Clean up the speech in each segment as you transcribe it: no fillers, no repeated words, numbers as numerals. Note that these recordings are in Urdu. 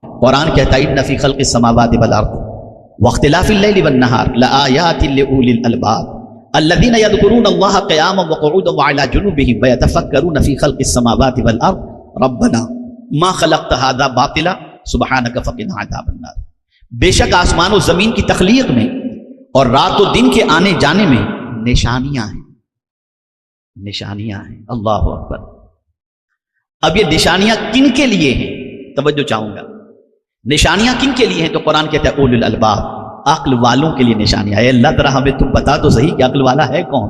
قرآن کہتا ہے ان فی خلق السماوات والارض واختلاف اللیل والنہار لآیات لأولی الالباب الذین یذکرون اللہ قیاما وقعودا وعلی جنوبہم ویتفکرون فی خلق السماوات والارض ربنا ما خلقت هذا باطلا سبحانک فقنا عذاب النار. بے شک آسمان و زمین کی تخلیق میں اور رات و دن کے آنے جانے میں نشانیاں ہیں، نشانیاں ہیں. اللہ اکبر. اب یہ نشانیاں کن کے لیے ہیں؟ توجہ چاہوں گا. نشانیاں کن کے لیے ہیں؟ تو قرآن کہتا ہے اولو الالباب، عقل والوں کے لیے نشانیاں. اے اللہ ذرا ہمیں تم بتا تو صحیح کہ عقل والا ہے کون؟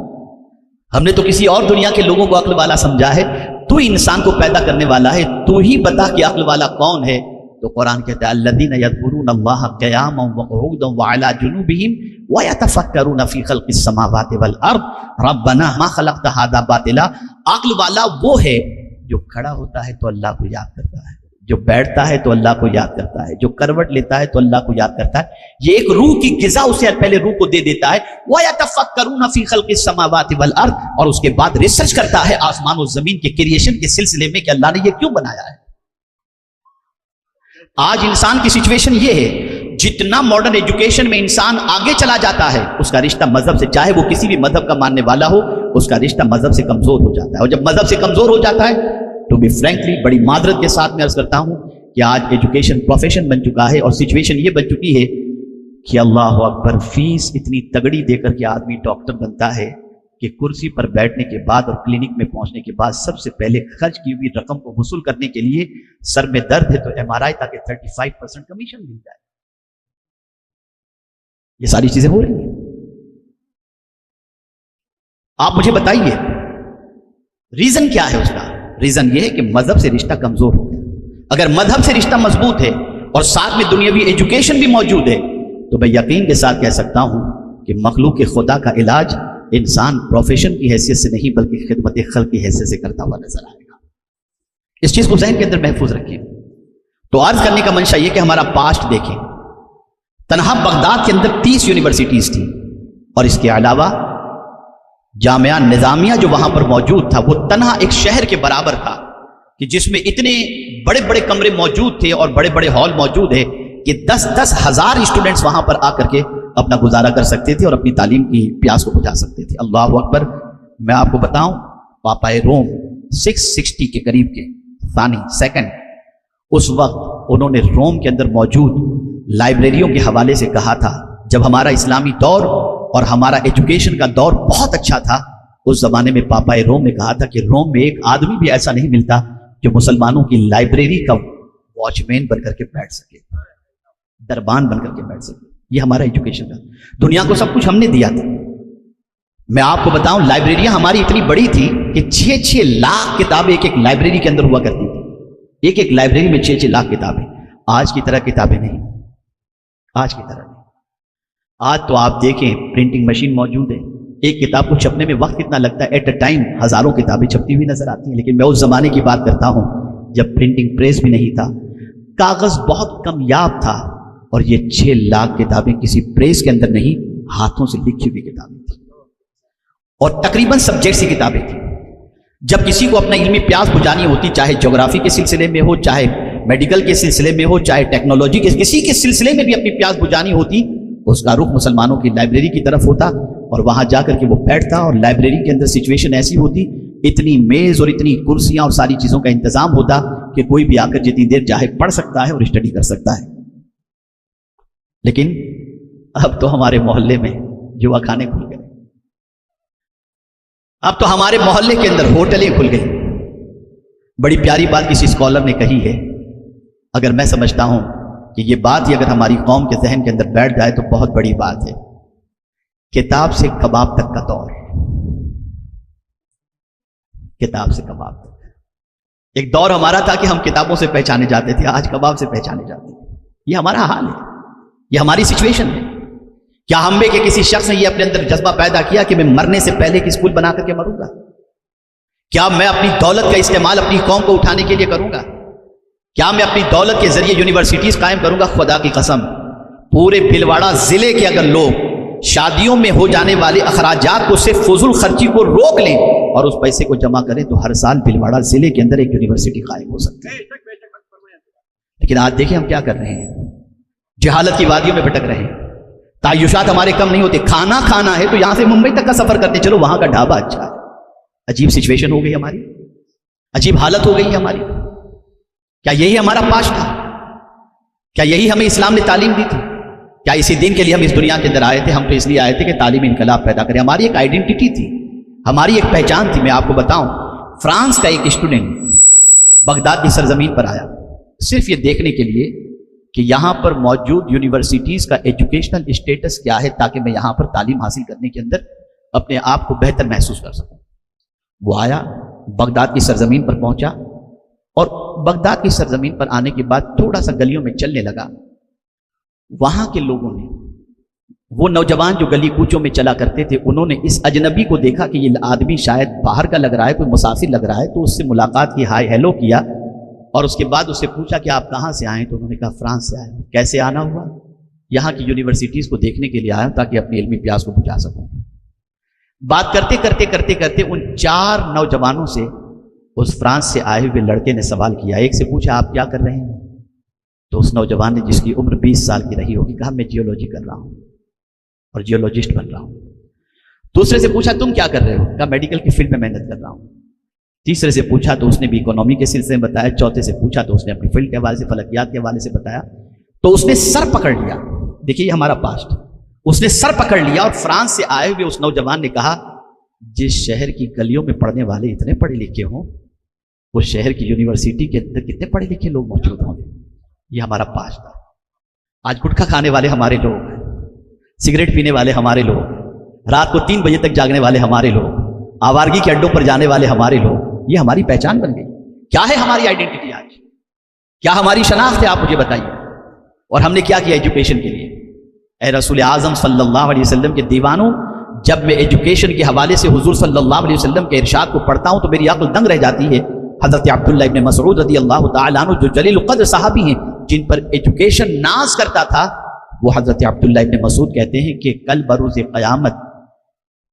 ہم نے تو کسی اور دنیا کے لوگوں کو عقل والا سمجھا ہے، تو انسان کو پیدا کرنے والا ہے، تو ہی بتا کہ عقل والا کون ہے. تو قرآن کہتا ہے الذین یذکرون اللہ قیاما وقعودا وعلی جنوبہم ویتفکرون فی خلق السماوات والارض ربنا ما خلقت ھذا باطلا. عقل والا وہ ہے جو کھڑا ہوتا ہے تو اللہ کو یاد کرتا ہے، جو بیٹھتا ہے تو اللہ کو یاد کرتا ہے، جو کروٹ لیتا ہے تو اللہ کو یاد کرتا ہے. یہ ایک روح کی غذا اسے پہلے روح کو دے دیتا ہے. وَيَتَفَكَّرُونَ فِي خَلْقِ السَّمَاوَاتِ وَالْأَرْضِ، اور اس کے بعد ریسرچ کرتا ہے آسمان و زمین کے کریشن کے سلسلے میں کہ اللہ نے یہ کیوں بنایا ہے. آج انسان کی سچویشن یہ ہے، جتنا ماڈرن ایجوکیشن میں انسان آگے چلا جاتا ہے اس کا رشتہ مذہب سے، چاہے وہ کسی بھی مذہب کا ماننے والا ہو، اس کا رشتہ مذہب سے کمزور ہو جاتا ہے. اور جب مذہب سے کمزور ہو جاتا ہے تو بھی فرینکلی بڑی معذرت کے ساتھ میں عرض کرتا ہوں کہ آج ایجوکیشن پروفیشن بن چکا ہے، اور سچویشن یہ بن چکی ہے کہ اللہ اکبر، فیس اتنی تگڑی دے کر کے آدمی ڈاکٹر بنتا ہے کہ کرسی پر بیٹھنے کے بعد اور کلینک میں پہنچنے کے بعد سب سے پہلے خرچ کی ہوئی رقم کو وصول کرنے کے لیے سر میں درد ہے تو MRI تاکہ 35% کمیشن مل جائے. یہ ساری چیزیں ہو رہی ہیں. آپ مجھے بتائیے ریزن کیا ہے اس کا؟ ریزن یہ ہے کہ مذہب سے رشتہ کمزور ہو گیا. اگر مذہب سے رشتہ مضبوط ہے اور ساتھ میں دنیاوی ایجوکیشن بھی موجود ہے تو میں یقین کے ساتھ کہہ سکتا ہوں کہ مخلوق خدا کا علاج انسان پروفیشن کی حیثیت سے نہیں بلکہ خدمت خلق کی حیثیت سے کرتا ہوا نظر آئے گا. اس چیز کو ذہن کے اندر محفوظ رکھیے. تو عرض کرنے کا منشا یہ کہ ہمارا پاسٹ دیکھیں. تنہا بغداد کے اندر 30 یونیورسٹیز تھی، اور اس کے علاوہ جامعہ نظامیہ جو وہاں پر موجود تھا وہ تنہا ایک شہر کے برابر تھا کہ جس میں اتنے بڑے بڑے کمرے موجود تھے اور بڑے بڑے ہال موجود ہے کہ 10-10 ہزار اسٹوڈنٹس وہاں پر آ کر کے اپنا گزارا کر سکتے تھے اور اپنی تعلیم کی پیاس کو بجھا سکتے تھے. اللہ اکبر. میں آپ کو بتاؤں پاپائے روم 660 کے قریب کے سیکنڈ اس وقت انہوں نے روم کے اندر موجود لائبریریوں کے حوالے سے کہا تھا، جب ہمارا اسلامی دور اور ہمارا ایجوکیشن کا دور بہت اچھا تھا اس زمانے میں پاپائے روم نے کہا تھا کہ روم میں ایک آدمی بھی ایسا نہیں ملتا جو مسلمانوں کی لائبریری کا واچ مین بن کر کے بیٹھ سکے، دربان بن کر کے بیٹھ سکے. یہ ہمارا ایجوکیشن کا. دنیا کو سب کچھ ہم نے دیا تھا. میں آپ کو بتاؤں لائبریریاں ہماری اتنی بڑی تھی کہ 6-6 لاکھ کتابیں ایک ایک لائبریری کے اندر ہوا کرتی تھی. ایک ایک لائبریری میں 6-6 لاکھ کتابیں. آج کی طرح کتابیں نہیں، آج کی طرح نہیں. آج تو آپ دیکھیں پرنٹنگ مشین موجود ہے، ایک کتاب کو چھپنے میں وقت کتنا لگتا ہے، ایٹ اے ٹائم ہزاروں کتابیں چھپتی ہوئی نظر آتی ہیں. لیکن میں اس زمانے کی بات کرتا ہوں جب پرنٹنگ پریس بھی نہیں تھا، کاغذ بہت کمیاب تھا، اور یہ 6 لاکھ کتابیں کسی پریس کے اندر نہیں، ہاتھوں سے لکھی ہوئی کتابیں تھیں، اور تقریباً سبجیکٹس کی کتابیں تھیں. جب کسی کو اپنا علمی پیاس بجھانی ہوتی، چاہے جغرافی کے سلسلے میں ہو، چاہے میڈیکل کے سلسلے میں ہو، چاہے ٹیکنالوجی کے کسی کے سلسلے میں بھی اپنی پیاس بجھانی ہوتی، اس کا رخ مسلمانوں کی لائبریری کی طرف ہوتا، اور وہاں جا کر کے وہ بیٹھتا، اور لائبریری کے اندر سچویشن ایسی ہوتی، اتنی میز اور اتنی کرسیاں اور ساری چیزوں کا انتظام ہوتا کہ کوئی بھی آ کر جتنی دیر چاہے پڑھ سکتا ہے اور اسٹڈی کر سکتا ہے. لیکن اب تو ہمارے محلے میں جوا کھانے کھل گئے، اب تو ہمارے محلے کے اندر ہوٹلیں کھل گئی. بڑی پیاری بات کسی اسکالر نے کہی ہے، اگر میں سمجھتا ہوں کہ یہ بات ہی اگر ہماری قوم کے ذہن کے اندر بیٹھ جائے تو بہت بڑی بات ہے. کتاب سے کباب تک کا دور، کتاب سے کباب تک. ایک دور ہمارا تھا کہ ہم کتابوں سے پہچانے جاتے تھے، آج کباب سے پہچانے جاتے ہیں. یہ ہمارا حال ہے، یہ ہماری سچویشن ہے. کیا ہم میں کہ کسی شخص نے یہ اپنے اندر جذبہ پیدا کیا کہ میں مرنے سے پہلے ایک اسکول بنا کر کے مروں گا؟ کیا میں اپنی دولت کا استعمال اپنی قوم کو اٹھانے کے لیے کروں گا؟ کیا میں اپنی دولت کے ذریعے یونیورسٹیز قائم کروں گا؟ خدا کی قسم پورے بھلواڑہ ضلع کے اگر لوگ شادیوں میں ہو جانے والے اخراجات کو صرف فضول خرچی کو روک لیں اور اس پیسے کو جمع کریں تو ہر سال بھلواڑہ ضلع کے اندر ایک یونیورسٹی قائم ہو سکتی ہے. لیکن آج دیکھیں ہم کیا کر رہے ہیں، جہالت کی وادیوں میں بھٹک رہے ہیں، تعیشات ہمارے کم نہیں ہوتے، کھانا کھانا ہے تو یہاں سے ممبئی تک کا سفر کرتے، چلو وہاں کا ڈھابا اچھا ہے۔ عجیب سچویشن ہو گئی ہماری، عجیب حالت ہو گئی ہماری۔ کیا یہی ہمارا پاش تھا؟ کیا یہی ہمیں اسلام نے تعلیم دی تھی؟ کیا اسی دین کے لیے ہم اس دنیا کے اندر آئے تھے؟ ہم تو اس لیے آئے تھے کہ تعلیمی انقلاب پیدا کریں، ہماری ایک آئیڈینٹی تھی، ہماری ایک پہچان تھی۔ میں آپ کو بتاؤں، فرانس کا ایک اسٹوڈنٹ بغداد کی سرزمین پر آیا صرف یہ دیکھنے کے لیے کہ یہاں پر موجود یونیورسٹیز کا ایجوکیشنل اسٹیٹس کیا ہے، تاکہ میں یہاں پر تعلیم حاصل کرنے کے اندر اپنے آپ کو بہتر محسوس کر سکوں۔ وہ آیا، بغداد کی سرزمین پر پہنچا، اور بغداد کی سرزمین پر آنے کے بعد تھوڑا سا گلیوں میں چلنے لگا۔ وہاں کے لوگوں نے، وہ نوجوان جو گلی کوچوں میں چلا کرتے تھے، انہوں نے اس اجنبی کو دیکھا کہ یہ آدمی شاید باہر کا لگ رہا ہے، کوئی مسافر لگ رہا ہے، تو اس سے ملاقات کی، ہائی ہیلو کیا، اور اس کے بعد اس سے پوچھا کہ آپ کہاں سے آئے؟ تو انہوں نے کہا فرانس سے آئے۔ کیسے آنا ہوا؟ یہاں کی یونیورسٹیز کو دیکھنے کے لیے آیا تاکہ اپنی علمی پیاس کو بجھا سکوں۔ بات کرتے کرتے کرتے کرتے ان 4 نوجوانوں سے اس فرانس سے آئے ہوئے لڑکے نے سوال کیا۔ ایک سے پوچھا آپ کیا کر رہے ہیں؟ تو اس نوجوان نے، جس کی عمر 20 سال کی رہی ہوگی، کہا میں جیولوجی کر رہا ہوں اور جیولوجسٹ بن رہا ہوں۔ دوسرے سے پوچھا تم کیا کر رہے ہو؟ کہا میڈیکل کی فیلڈ میں محنت کر رہا ہوں۔ تیسرے سے پوچھا تو اس نے بھی اکانومی کے سلسلے میں بتایا۔ چوتھے سے پوچھا تو اس نے اپنی فیلڈ کے حوالے سے، فلکیات کے حوالے سے بتایا۔ تو اس نے سر پکڑ لیا، دیکھیے ہمارا پاسٹ، اس نے سر پکڑ لیا اور فرانس سے آئے ہوئے اس نوجوان نے کہا جس شہر کی گلیوں میں پڑھنے والے اتنے پڑھے لکھے ہوں، اس شہر کی یونیورسٹی کے اندر کتنے پڑھے لکھے لوگ موجود ہوں گے۔ یہ ہمارا پاسٹ تھا۔ آج گٹکھا کھانے والے ہمارے لوگ، سگریٹ پینے والے ہمارے لوگ، رات کو 3 بجے تک جاگنے والے ہمارے لوگ، آوارگی کے اڈوں پر جانے والے ہمارے لوگ، یہ ہماری پہچان بن گئی۔ کیا ہے ہماری آئیڈینٹی آج؟ کیا ہماری شناخت ہے؟ آپ مجھے بتائیے۔ اور ہم نے کیا کیا ایجوکیشن کے لیے؟ اے رسول اعظم صلی اللہ علیہ وسلم کے دیوانوں، جب میں ایجوکیشن کے حوالے سے حضور صلی اللہ علیہ وسلم کے ارشاد کو پڑھتا ہوں تو میری عقل دنگ رہ جاتی ہے۔ حضرت عبداللہ ابن مسعود رضی اللہ تعالیٰ عنہ، جو جلیل القدر صحابی ہیں، جن پر ایجوکیشن ناز کرتا تھا، وہ حضرت عبداللہ ابن مسعود کہتے ہیں کہ کل بروز قیامت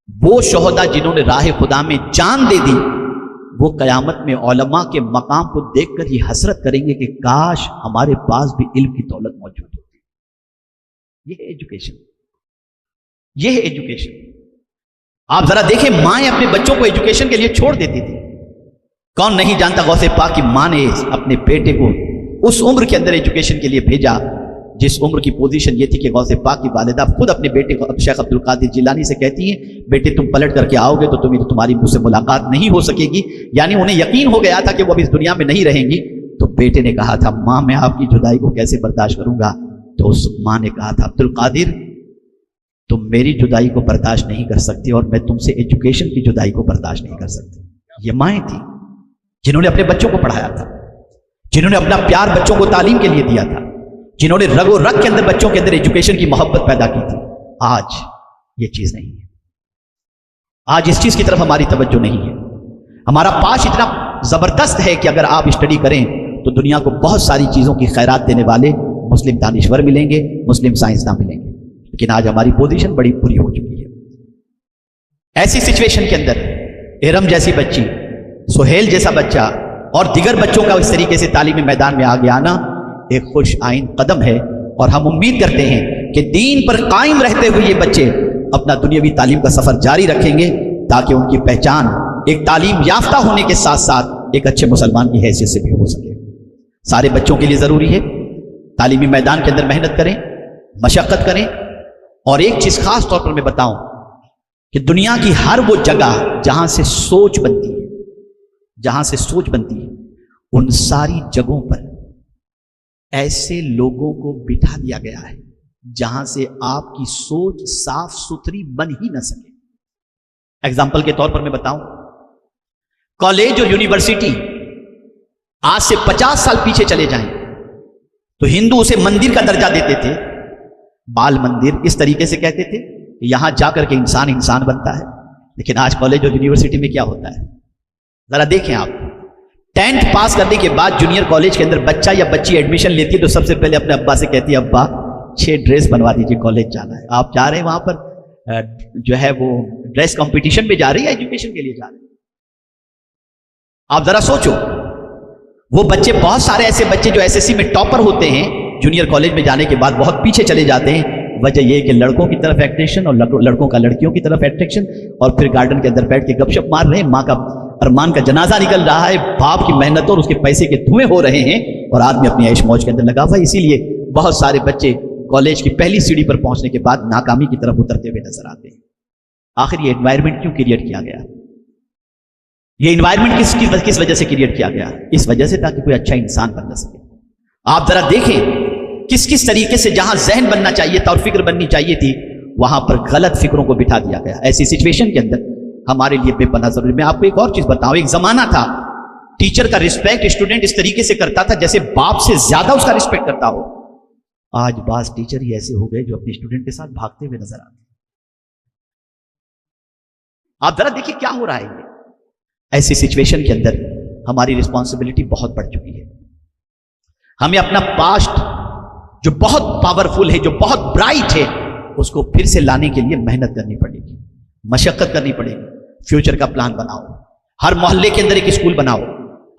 وہ شہداء جنہوں نے راہ خدا میں جان دے دی، وہ قیامت میں علماء کے مقام کو دیکھ کر ہی حسرت کریں گے کہ کاش ہمارے پاس بھی علم کی دولت موجود ہوتی۔ یہ ہے ایجوکیشن، یہ ہے ایجوکیشن۔ آپ ذرا دیکھیں، مائیں اپنے بچوں کو ایجوکیشن کے لیے چھوڑ دیتی تھی۔ کون نہیں جانتا غوث پاک کی ماں نے اپنے بیٹے کو اس عمر کے اندر ایجوکیشن کے لیے بھیجا جس عمر کی پوزیشن یہ تھی کہ غوث پاک کی والدہ خود اپنے بیٹے کو شیخ عبد القادر جیلانی سے کہتی ہیں بیٹے تم پلٹ کر کے آؤ گے تو تمہاری مجھ سے ملاقات نہیں ہو سکے گی، یعنی انہیں یقین ہو گیا تھا کہ وہ اب اس دنیا میں نہیں رہیں گی۔ تو بیٹے نے کہا تھا ماں میں آپ کی جدائی کو کیسے برداشت کروں گا؟ تو اس ماں نے کہا تھا عبد القادر تم میری جدائی کو برداشت نہیں کر سکتے اور میں تم سے ایجوکیشن کی جدائی کو برداشت نہیں کر سکتی۔ یہ مائیں تھیں جنہوں نے اپنے بچوں کو پڑھایا تھا، جنہوں نے اپنا پیار بچوں کو تعلیم کے لیے دیا تھا، جنہوں نے رگ و رگ کے اندر بچوں کے اندر ایجوکیشن کی محبت پیدا کی تھی۔ آج یہ چیز نہیں ہے، آج اس چیز کی طرف ہماری توجہ نہیں ہے۔ ہمارا پاش اتنا زبردست ہے کہ اگر آپ اسٹڈی کریں تو دنیا کو بہت ساری چیزوں کی خیرات دینے والے مسلم دانشور ملیں گے، مسلم سائنسداں ملیں گے، لیکن آج ہماری پوزیشن بڑی بری ہو چکی ہے۔ ایسی سچویشن کے اندر ارم جیسی بچی، سہیل جیسا بچہ اور دیگر بچوں کا اس طریقے سے تعلیمی میدان میں آگے آنا ایک خوش آئین قدم ہے، اور ہم امید کرتے ہیں کہ دین پر قائم رہتے ہوئے یہ بچے اپنا دنیاوی تعلیم کا سفر جاری رکھیں گے تاکہ ان کی پہچان ایک تعلیم یافتہ ہونے کے ساتھ ساتھ ایک اچھے مسلمان کی حیثیت سے بھی ہو سکے۔ سارے بچوں کے لیے ضروری ہے تعلیمی میدان کے اندر محنت کریں، مشقت کریں، اور ایک چیز خاص طور پر میں بتاؤں کہ دنیا کی ہر وہ جگہ جہاں سے سوچ بنتی ہے، جہاں سے سوچ بنتی ہے، ان ساری جگہوں پر ایسے لوگوں کو بٹھا دیا گیا ہے جہاں سے آپ کی سوچ صاف ستھری بن ہی نہ سکے۔ ایگزامپل کے طور پر میں بتاؤں، کالج اور یونیورسٹی آج سے 50 سال پیچھے چلے جائیں تو ہندو اسے مندر کا درجہ دیتے تھے، بال مندر اس طریقے سے کہتے تھے کہ یہاں جا کر کے انسان انسان بنتا ہے۔ لیکن آج کالج اور یونیورسٹی میں کیا ہوتا ہے؟ ذرا دیکھیں آپ، 10th پاس کرنے کے بعد جونیئر کالج کے اندر بچہ یا بچی ایڈمیشن لیتی ہے تو سب سے پہلے اپنے ابا سے کہتی ہے ابا 6 ڈریس بنوا دیجیے، کالج جانا ہے۔ آپ جا رہے ہیں وہاں پر جو ہے وہ ڈریس کمپٹیشن میں جا رہی ہے، ایجوکیشن کے لیے جا رہے ہیں؟ آپ ذرا سوچو، وہ بچے, بہت سارے ایسے بچے جو ایس ایس سی میں ٹاپر ہوتے ہیں, جونیئر کالج میں جانے کے بعد بہت پیچھے چلے جاتے ہیں. وجہ یہ کہ لڑکوں کی طرف اٹریکشن اور لڑکوں کا لڑکیوں کی طرف اٹریکشن, اور پھر گارڈن کے اندر بیٹھ کے گپ شپ مار رہے ہیں. ماں کا ارمان کا جنازہ نکل رہا ہے, باپ کی محنت اور اس کے پیسے کے دھوئیں ہو رہے ہیں, اور آدمی اپنی عیش موج کے اندر لگا ہوا ہے. اسی لیے بہت سارے بچے کالج کی پہلی سیڑھی پر پہنچنے کے بعد ناکامی کی طرف اترتے ہوئے نظر آتے ہیں. آخر یہ انوائرمنٹ کیوں کریٹ کیا گیا؟ یہ انوائرمنٹ کس وجہ سے کریٹ کیا گیا؟ اس وجہ سے تاکہ کوئی اچھا انسان بن سکے. آپ ذرا دیکھیں کس طریقے سے جہاں ذہن بننا چاہیے تھا اور فکر بننی چاہیے تھی, وہاں پر غلط فکروں کو بٹھا دیا گیا. ایسی سچویشن کے اندر ہمارے لیے بے پناہ ضروری. میں آپ کو ایک اور چیز بتاؤں, ایک زمانہ تھا ٹیچر کا رسپیکٹ اسٹوڈنٹ اس طریقے سے کرتا تھا جیسے باپ سے زیادہ اس کا رسپیکٹ کرتا ہو. آج بعض ٹیچر ہی ایسے ہو گئے جو اپنے اسٹوڈنٹ کے ساتھ بھاگتے ہوئے نظر آتے ہیں. آپ ذرا دیکھیے کیا ہو رہا ہے. ایسی سچویشن کے اندر ہماری رسپانسبلٹی بہت بڑھ چکی ہے. ہمیں اپنا پاسٹ جو بہت پاورفل ہے, جو بہت برائٹ ہے, اس کو پھر سے لانے کے لیے محنت کرنی پڑے گی, مشقت کرنی پڑے گی. فیوچر کا پلان بناؤ, ہر محلے کے اندر ایک اسکول بناؤ,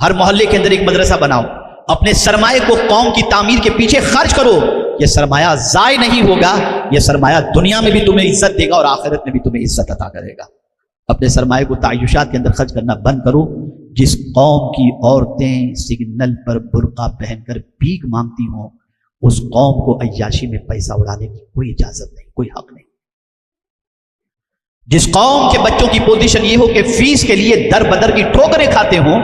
ہر محلے کے اندر ایک مدرسہ بناؤ. اپنے سرمایہ کو قوم کی تعمیر کے پیچھے خرچ کرو. یہ سرمایہ ضائع نہیں ہوگا, یہ سرمایہ دنیا میں بھی تمہیں عزت دے گا اور آخرت میں بھی تمہیں عزت عطا کرے گا. اپنے سرمایہ کو تعیشات کے اندر خرچ کرنا بند کرو. جس قوم کی عورتیں سگنل پر برقع پہن کر بھیک مانگتی ہوں, اس قوم کو عیاشی میں پیسہ اڑانے کی کوئی اجازت نہیں, کوئی حق نہیں. جس قوم کے بچوں کی پوزیشن یہ ہو کہ فیس کے لیے در بدر کی ٹھوکریں کھاتے ہوں,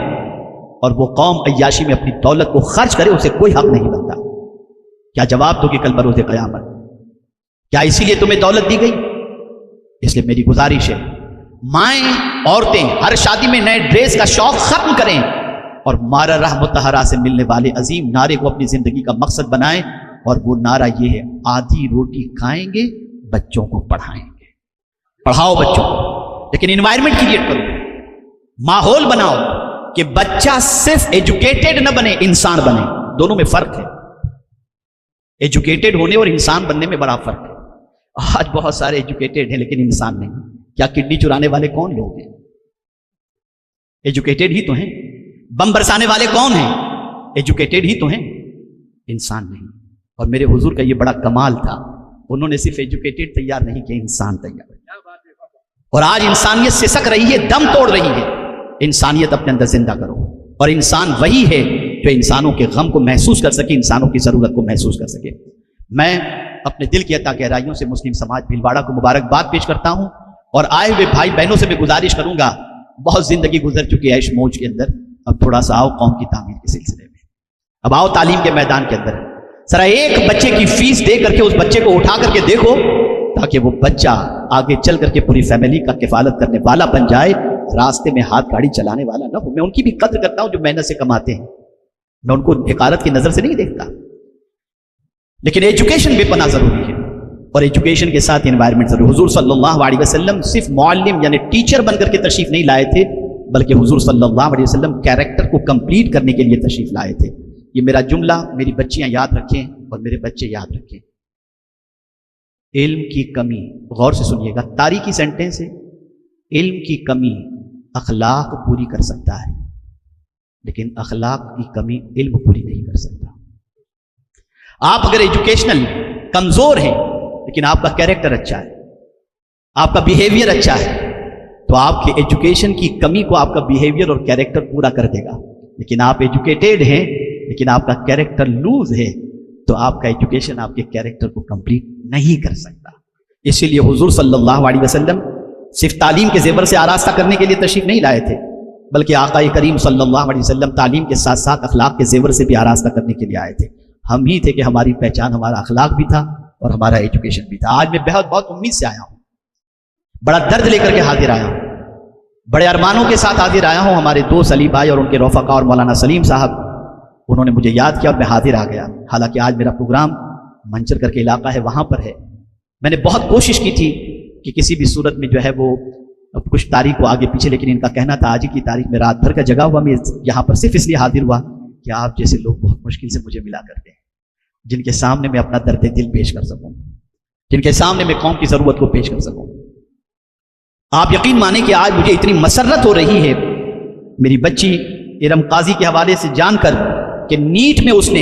اور وہ قوم عیاشی میں اپنی دولت کو خرچ کرے, اسے کوئی حق نہیں بنتا. کیا جواب دو کہ کل بروز قیامت؟ کیا اسی لیے تمہیں دولت دی گئی؟ اس لیے میری گزارش ہے, مائیں عورتیں ہر شادی میں نئے ڈریس کا شوق ختم کریں, اور مارا رہ متحرہ سے ملنے والے عظیم نعرے کو اپنی زندگی کا مقصد بنائیں. اور وہ نعرہ یہ ہے, آدھی روٹی کھائیں گے, بچوں کو پڑھائیں گے. پڑھاؤ بچوں کو, لیکن انوائرمنٹ کریٹ کرو, ماحول بناؤ کہ بچہ صرف ایجوکیٹڈ نہ بنے, انسان بنے. دونوں میں فرق ہے, ایجوکیٹڈ ہونے اور انسان بننے میں بڑا فرق ہے. آج بہت سارے ایجوکیٹڈ ہیں لیکن انسان نہیں. کیا کڈنی چرانے والے کون لوگ ہیں؟ ایجوکیٹڈ ہی تو ہیں. بم برسانے والے کون ہیں؟ ایجوکیٹڈ ہی تو ہیں, انسان نہیں. اور میرے حضور کا یہ بڑا کمال تھا, انہوں نے صرف ایجوکیٹڈ تیار نہیں کیا, انسان تیار. اور آج انسانیت سسک رہی ہے, دم توڑ رہی ہے. انسانیت اپنے اندر زندہ کرو, اور انسان وہی ہے جو انسانوں کے غم کو محسوس کر سکے, انسانوں کی ضرورت کو محسوس کر سکے. میں اپنے دل کی عطا گہرائیوں سے مسلم سماج بھیلواڑہ کو مبارکباد پیش کرتا ہوں, اور آئے ہوئے بھائی بہنوں سے میں گزارش کروں گا, بہت زندگی گزر چکی ہے عیش موج کے اندر, اب تھوڑا سا آؤ قوم کی تعمیر کے سلسلے میں, اب آؤ تعلیم کے میدان کے اندر. ذرا ایک بچے کی فیس دے کر کے اس بچے کو اٹھا کر کے دیکھو, تاکہ وہ بچہ آگے چل کر کے پوری فیملی کا کفالت کرنے والا بن جائے, راستے میں ہاتھ گاڑی چلانے والا نہ ہو. میں ان کی بھی قدر کرتا ہوں جو محنت سے کماتے ہیں, میں ان کو حقارت کی نظر سے نہیں دیکھتا, لیکن ایجوکیشن بے پناہ ضروری ہے, اور ایجوکیشن کے ساتھ انوائرمنٹ ضروری. حضور صلی اللہ علیہ وسلم صرف معلم یعنی ٹیچر بن کر کے تشریف نہیں لائے تھے, بلکہ حضور صلی اللہ علیہ وسلم کیریکٹر کو کمپلیٹ کرنے کے لیے تشریف لائے تھے. یہ میرا جملہ میری بچیاں یاد رکھیں اور میرے بچے یاد رکھیں. علم کی کمی, غور سے سنیے گا, تاریخی سینٹینس ہے, علم کی کمی اخلاق پوری کر سکتا ہے, لیکن اخلاق کی کمی علم پوری نہیں کر سکتا. آپ اگر ایجوکیشنل کمزور ہیں لیکن آپ کا کیریکٹر اچھا ہے, آپ کا بیہیویئر اچھا ہے, تو آپ کے ایجوکیشن کی کمی کو آپ کا بیہیویئر اور کیریکٹر پورا کر دے گا. لیکن آپ ایجوکیٹڈ ہیں لیکن آپ کا کیریکٹر لوز ہے, تو آپ کا ایجوکیشن آپ کے کیریکٹر کو کمپلیٹ نہیں کر سکتا. اسی لیے حضور صلی اللہ علیہ وسلم صرف تعلیم کے زیور سے آراستہ کرنے کے لیے تشریف نہیں لائے تھے, بلکہ آقا کریم صلی اللہ علیہ وسلم تعلیم کے ساتھ ساتھ اخلاق کے زیور سے بھی آراستہ کرنے کے لیے آئے تھے. ہم ہی تھے کہ ہماری پہچان ہمارا اخلاق بھی تھا اور ہمارا ایجوکیشن بھی تھا. آج میں بہت امید سے آیا ہوں, بڑا درد لے کر کے حاضر آیا ہوں, بڑے ارمانوں کے ساتھ حاضر آیا ہوں. ہمارے دوست علی بھائی اور ان کے رفقا اور مولانا سلیم صاحب, انہوں نے مجھے یاد کیا اور میں حاضر آ گیا. حالانکہ آج میرا پروگرام منچر کر کے علاقہ ہے وہاں پر ہے. میں نے بہت کوشش کی تھی کہ کسی بھی صورت میں جو ہے وہ کچھ تاریخ کو آگے پیچھے, لیکن ان کا کہنا تھا آج کی تاریخ میں رات بھر کا جگہ ہوا. میں یہاں پر صرف اس لیے حاضر ہوا کہ آپ جیسے لوگ بہت مشکل سے مجھے ملا کرتے ہیں, جن کے سامنے میں اپنا درد دل پیش کر سکوں, جن کے سامنے میں قوم کی ضرورت کو پیش کر سکوں. آپ یقین مانیں کہ آج مجھے اتنی مسرت ہو رہی ہے. میری بچی ارم قاضی کے حوالے سے جان کر کہ نیٹ میں اس نے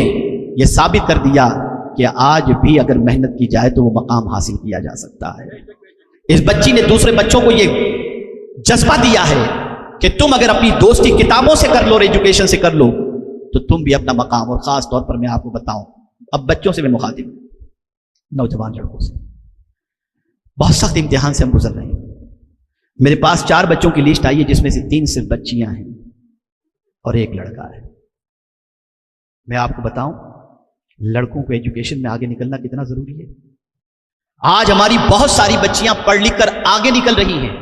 یہ ثابت کر دیا کہ آج بھی اگر محنت کی جائے تو وہ مقام حاصل کیا جا سکتا ہے۔ اس بچی نے دوسرے بچوں کو یہ جذبہ دیا ہے کہ تم اگر اپنی دوستی کتابوں سے کر لو اور ایجوکیشن سے کر لو تو تم بھی اپنا مقام، اور خاص طور پر میں آپ کو بتاؤں، اب بچوں سے میں مخاطب ہوں، نوجوان لڑکوں سے، بہت سخت امتحان سے ہم گزر رہے ہیں۔ میرے پاس 4 بچوں کی لسٹ آئی ہے جس میں سے 3 صرف بچیاں ہیں اور 1 لڑکا ہے۔ میں آپ کو بتاؤں لڑکوں کو ایجوکیشن میں آگے نکلنا کتنا ضروری ہے۔ آج ہماری بہت ساری بچیاں پڑھ لکھ کر آگے نکل رہی ہیں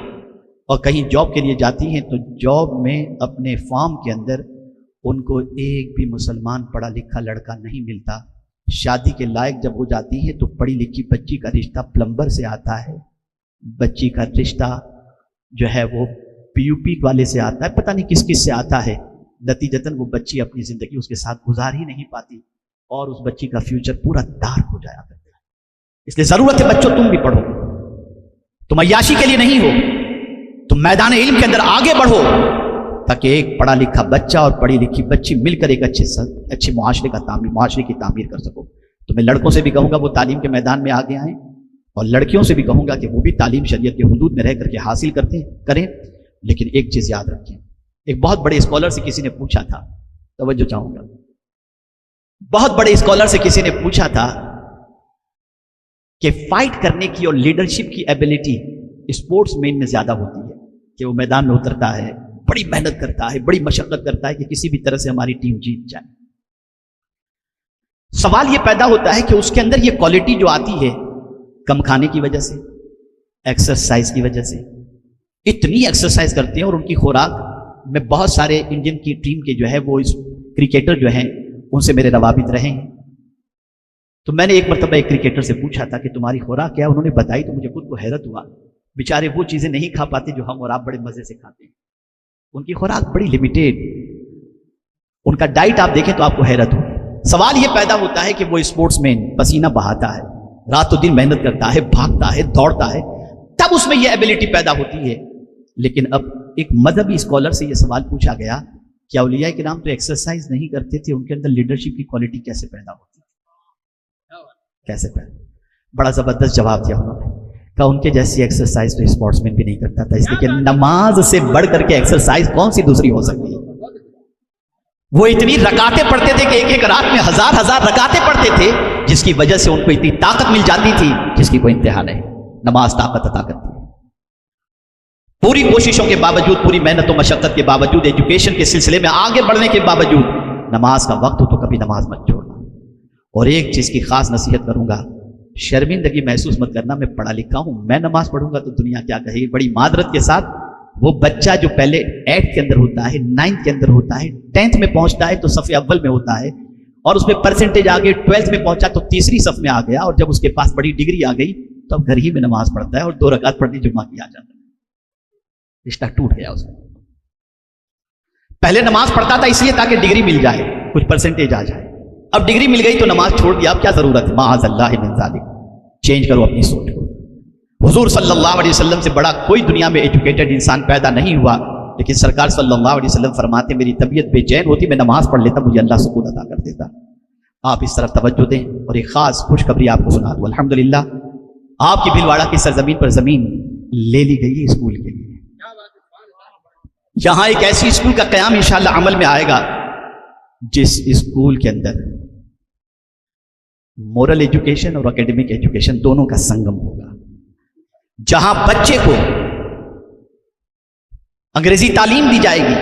اور کہیں جاب کے لیے جاتی ہیں تو جاب میں اپنے فارم کے اندر ان کو ایک بھی مسلمان پڑھا لکھا لڑکا نہیں ملتا۔ شادی کے لائق جب ہو جاتی ہے تو پڑھی لکھی بچی کا رشتہ پلمبر سے آتا ہے، بچی کا رشتہ جو ہے وہ پی یو پی والے سے آتا ہے، پتہ نہیں کس کس سے آتا ہے۔ نتیجتاً وہ بچی اپنی زندگی اس کے ساتھ گزار ہی نہیں پاتی اور اس بچی کا فیوچر پورا ڈارک ہو جایا کرتا ہے۔ اس لیے ضرورت ہے بچوں تم بھی پڑھو، تم عیاشی کے لیے نہیں ہو، تم میدان علم کے اندر آگے بڑھو تاکہ ایک پڑھا لکھا بچہ اور پڑھی لکھی بچی مل کر ایک اچھے معاشرے کی تعمیر کر سکو۔ تو میں لڑکوں سے بھی کہوں گا وہ تعلیم کے میدان میں آگے آئیں، اور لڑکیوں سے بھی کہوں گا کہ وہ بھی تعلیم شریعت کے حدود میں رہ کر کے حاصل کریں، لیکن ایک چیز یاد رکھیں۔ ایک بہت بڑے اسکالر سے کسی نے پوچھا تھا، توجہ چاہوں گا، بہت بڑے اسکالر سے کسی نے پوچھا تھا کہ فائٹ کرنے کی اور لیڈرشپ کی ایبلٹی اسپورٹس مین میں زیادہ ہوتی ہے، کہ وہ میدان میں اترتا ہے، بڑی محنت کرتا ہے، بڑی مشقت کرتا ہے کہ کسی بھی طرح سے ہماری ٹیم جیت جائے۔ سوال یہ پیدا ہوتا ہے کہ اس کے اندر یہ کوالٹی جو آتی ہے کم کھانے کی وجہ سے، ایکسرسائز کی وجہ سے، اتنی ایکسرسائز کرتے ہیں، اور ان کی خوراک میں بہت سارے انڈین کی ٹیم کے جو ہے وہ کرکٹر جو ہیں ان سے میرے روابط رہے ہیں۔ تو میں نے ایک مرتبہ ایک کرکٹر سے پوچھا تھا کہ تمہاری خوراک کیا ہے؟ انہوں نے بتائی تو مجھے خود کو حیرت ہوا، بیچارے وہ چیزیں نہیں کھا پاتے جو ہم اور آپ بڑے مزے سے کھاتے ہیں، ان کی خوراک بڑی لمیٹیڈ، ان کا ڈائٹ آپ دیکھیں تو آپ کو حیرت ہو۔ سوال یہ پیدا ہوتا ہے کہ وہ اسپورٹس مین پسینہ بہاتا ہے، رات و دن محنت کرتا ہے، بھاگتا ہے، دوڑتا ہے، تب اس میں یہ ایبلٹی پیدا ہوتی ہے۔ لیکن اب ایک مذہبی اسکالر سے یہ سوال پوچھا گیا کہ اولیاء کرام تو ایکسرسائز نہیں کرتے تھے، ان کے اندر لیڈرشپ کی کوالٹی کیسے پیدا ہوتی ہے؟ کیسے پیدا؟ بڑا زبردست جواب دیا انہوں نے، کہا ان کے جیسی ایکسرسائز تو اسپورٹس مین بھی نہیں کرتا تھا، اس لیے کہ نماز سے بڑھ کر کے ایکسرسائز کون سی دوسری ہو سکتی ہے؟ وہ اتنی رکعتیں پڑھتے تھے کہ ایک ایک رات میں 1000 رکعتیں پڑھتے تھے، جس کی وجہ سے ان کو اتنی طاقت مل جاتی تھی جس کی کوئی انتہا نہیں۔ نماز طاقت عطا کرتی ہے۔ پوری کوششوں کے باوجود، پوری محنت و مشقت کے باوجود، ایجوکیشن کے سلسلے میں آگے بڑھنے کے باوجود، نماز کا وقت ہو تو کبھی نماز مت چھوڑنا۔ اور ایک چیز کی خاص نصیحت کروں گا، شرمندگی محسوس مت کرنا، میں پڑھا لکھا ہوں، میں نماز پڑھوں گا تو دنیا کیا کہے گی۔ بڑی معذرت کے ساتھ وہ بچہ جو پہلے 8 کے اندر ہوتا ہے، 9 کے اندر ہوتا ہے، 10th میں پہنچتا ہے تو صف اول میں ہوتا ہے، اور اس میں پرسنٹیج آگے 12th میں پہنچا تو تیسری صف میں آ گیا، اور جب اس کے پاس بڑی ڈگری آ گئی تو اب گھر ہی میں نماز پڑھتا ہے اور 2 رکعت پڑھنے جمعہ کیا جاتا ہے۔ رشتہ ٹوٹ گیا اس کا۔ پہلے نماز پڑھتا تھا اس لیے تاکہ ڈگری مل جائے، کچھ پرسنٹیج آ جائے، اب ڈگری مل گئی تو نماز چھوڑ دیا، اب کیا ضرورت ہے؟ معاذ اللہ من ذالک۔ چینج کرو اپنی سوچ کو۔ حضور صلی اللہ علیہ وسلم سے بڑا کوئی دنیا میں ایجوکیٹڈ انسان پیدا نہیں ہوا، لیکن سرکار صلی اللہ علیہ وسلم فرماتے میری طبیعت بے چین ہوتی، میں نماز پڑھ لیتا، مجھے اللہ سکون عطا کر دیتا۔ آپ اس طرف توجہ دیں، اور ایک خاص خوشخبری آپ کو سنا دوں۔ الحمدللہ آپ کی بھلواڑہ کی سرزمین پر زمین لے لی گئی ہے اسکول کے لیے۔ یہاں ایک ایسی اسکول کا قیام انشاءاللہ عمل میں آئے گا جس اسکول کے اندر مورل ایجوکیشن اور اکیڈمک ایجوکیشن دونوں کا سنگم ہوگا، جہاں بچے کو انگریزی تعلیم دی جائے گی،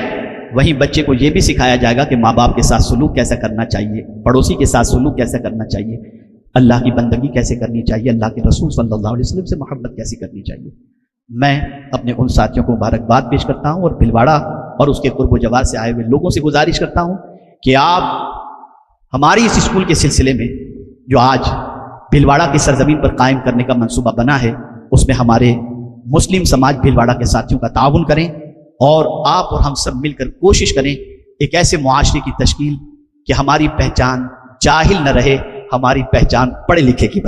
وہیں بچے کو یہ بھی سکھایا جائے گا کہ ماں باپ کے ساتھ سلوک کیسا کرنا چاہیے، پڑوسی کے ساتھ سلوک کیسا کرنا چاہیے، اللہ کی بندگی کیسے کرنی چاہیے، اللہ کے رسول صلی اللہ علیہ وسلم سے محبت کیسی کرنی چاہیے۔ میں اپنے ان ساتھیوں کو مبارکباد پیش کرتا ہوں، اور بھلواڑہ اور اس کے قرب و جوار سے آئے ہوئے لوگوں سے گزارش کرتا ہوں کہ آپ ہماری اس اسکول کے سلسلے میں جو آج بھلواڑہ کی سرزمین پر قائم کرنے کا منصوبہ بنا ہے، اس میں ہمارے مسلم سماج بھلواڑہ کے ساتھیوں کا تعاون کریں، اور آپ اور ہم سب مل کر کوشش کریں ایک ایسے معاشرے کی تشکیل کہ ہماری پہچان جاہل نہ رہے، ہماری پہچان پڑھے لکھے کی بنے۔